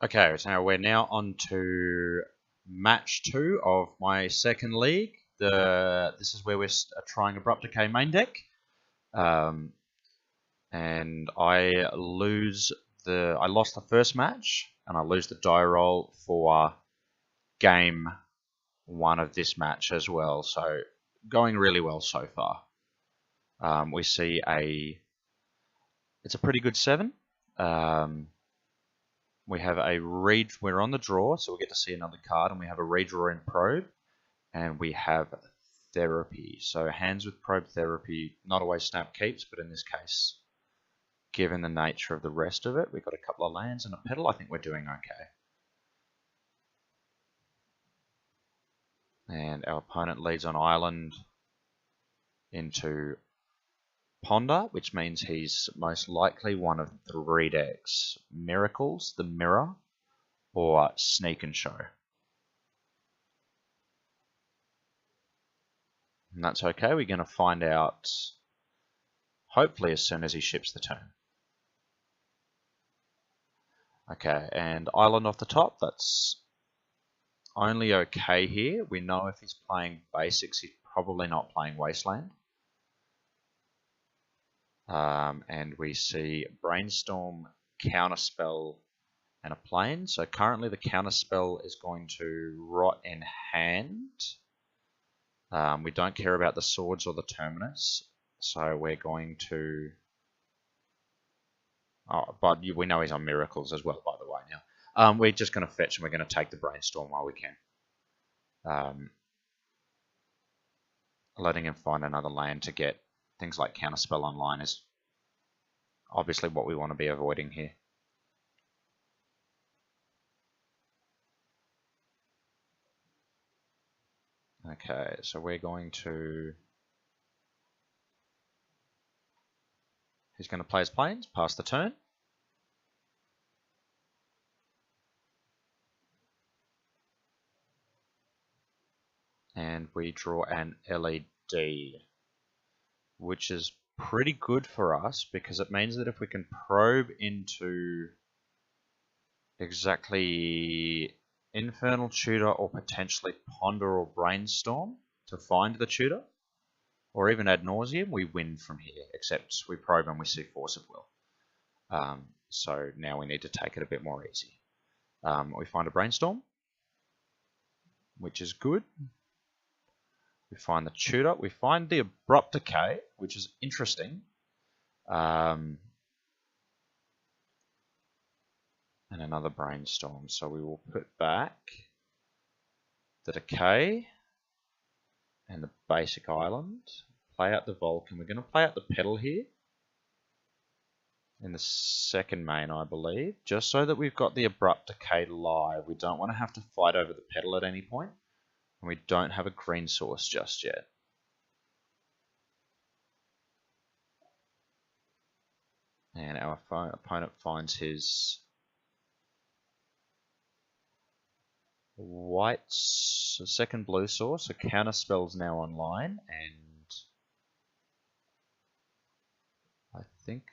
Okay, so we're now on to match 2 of my second league. This is where we're trying Abrupt Decay main deck. And I lost the first match, and I lose the die roll for game 1 of this match as well. So going really well so far. We see it's a pretty good 7. We have we're on the draw, so we get to see another card, and we have a redraw in Probe, and we have Therapy. So hands with Probe Therapy, not always snap keeps, but in this case, given the nature of the rest of it, we've got a couple of lands and a pedal. I think we're doing okay. And our opponent leads on Island into Ponder, which means he's most likely one of 3 decks: Miracles, the Mirror, or Sneak and Show. And that's okay, we're going to find out hopefully as soon as he ships the turn. Okay, and Island off the top, that's only okay here. We know if he's playing basics, he's probably not playing Wasteland. And we see Brainstorm, Counterspell, and a Plane. So currently the Counterspell is going to rot in hand. We don't care about the Swords or the Terminus, so we're going to... Oh, but we know he's on Miracles as well, by the way, now. We're just going to fetch, and we're going to take the Brainstorm while we can. Letting him find another land to get things like Counterspell online is obviously what we want to be avoiding here. Okay, so we're going to... He's going to play his Plains, pass the turn. And we draw an LED, which is pretty good for us because it means that if we can probe into exactly Infernal Tutor or potentially Ponder or Brainstorm to find the tutor, or even Ad Nauseam, we win from here, except we probe and we see Force of Will. So now we need to take it a bit more easy. We find a Brainstorm, which is good. We find the tutor. We find the Abrupt Decay, which is interesting. And another Brainstorm. So we will put back the Decay and the basic Island. Play out the Vulcan. We're going to play out the Pedal here in the second main, I believe, just so that we've got the Abrupt Decay live. We don't want to have to fight over the Pedal at any point. And we don't have a green source just yet. And our opponent finds his white second blue source. So Counterspell's now online, and I think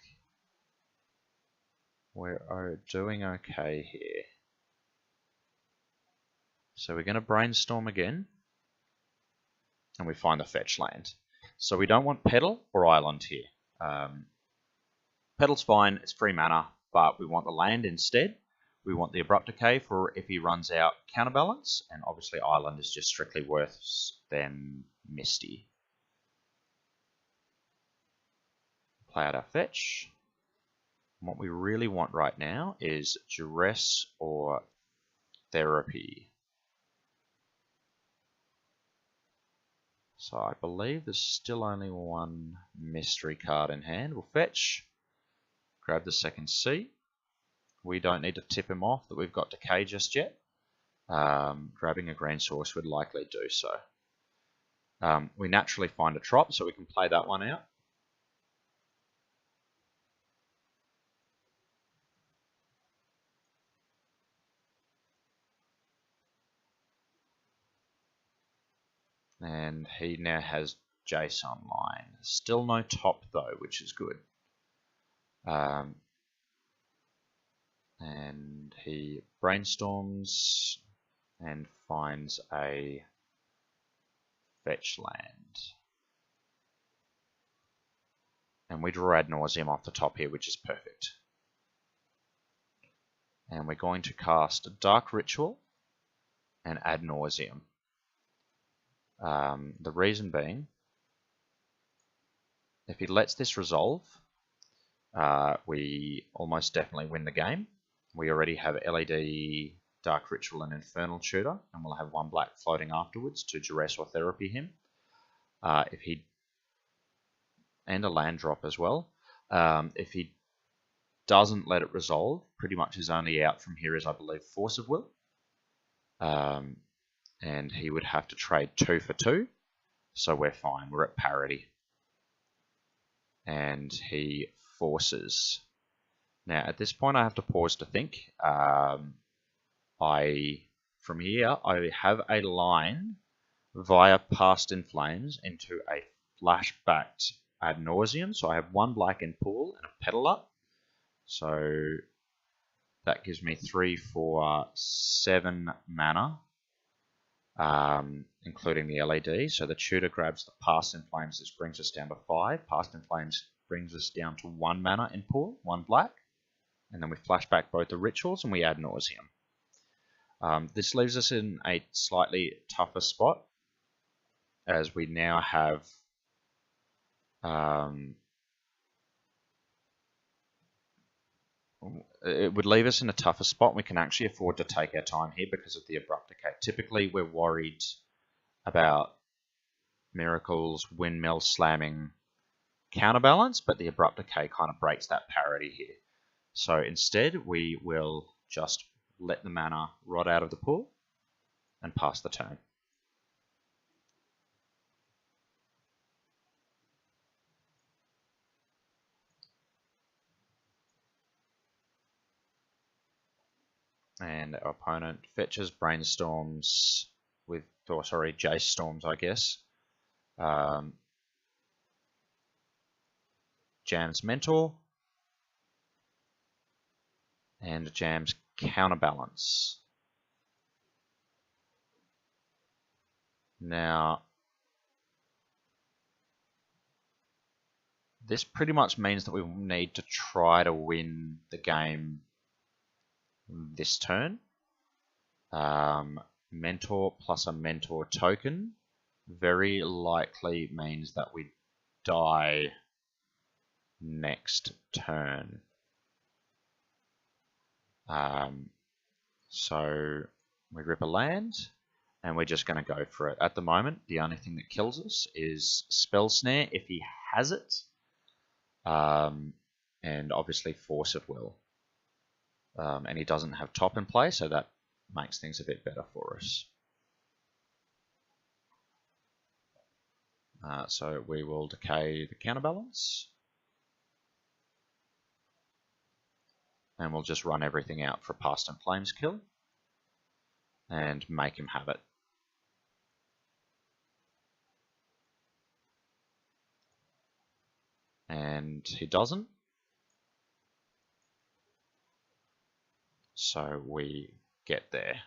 we're doing okay here. So we're going to Brainstorm again, and we find the fetch land. So we don't want Pedal or Island here. Pedal's fine, it's free mana, but we want the land instead. We want the Abrupt Decay for if he runs out Counterbalance, and obviously Island is just strictly worse than Misty. Play out our fetch. And what we really want right now is Duress or Therapy. So I believe there's still only one mystery card in hand. We'll fetch, grab the second C. We don't need to tip him off that we've got Decay just yet. Grabbing a green source would likely do so. We naturally find a Trop, so we can play that one out. And he now has Jace online. Still no top though, which is good. And And he brainstorms and finds a fetch land. And we draw Ad Nauseam off the top here, which is perfect. And we're going to cast Dark Ritual and Ad Nauseam. The reason being, if he lets this resolve, we almost definitely win the game. We already have LED, Dark Ritual, and Infernal Tutor, and we'll have 1 black floating afterwards to Duress or Therapy him. If he and a land drop as well. If he doesn't let it resolve, pretty much his only out from here is, I believe, Force of Will. And he would have to trade 2 for 2, so we're fine. We're at parity. And he forces. Now, at this point, I have to pause to think. From here, I have a line via Past in Flames into a flashbacked Ad Nauseam. So I have 1 black in pool and a Petal Up. So that gives me 3 for 7 mana, including the LED. So the tutor grabs the Past in Flames. This brings us down to 5. Past in Flames brings us down to 1 mana in pool, 1 black. And then we flash back both the rituals and we Ad Nauseam. This leaves us in a slightly tougher spot, as we now have it would leave us in a tougher spot. We can actually afford to take our time here because of the Abrupt Decay. Typically, we're worried about Miracle's Windmill slamming Counterbalance, but the Abrupt Decay kind of breaks that parity here. So instead, we will just let the mana rot out of the pool and pass the turn. And our opponent fetches, brainstorms with, Jace Storms, I guess. Jams Mentor. And jams Counterbalance. Now, this pretty much means that we need to try to win the game this turn. Mentor plus a Mentor token very likely means that we die next turn. So we rip a land and we're just going to go for it. At the moment, the only thing that kills us is Spell Snare if he has it, and obviously Force of Will. And he doesn't have top in play, so that makes things a bit better for us. So we will decay the Counterbalance. And we'll just run everything out for Past in Flames kill. And make him have it. And he doesn't. So we get there.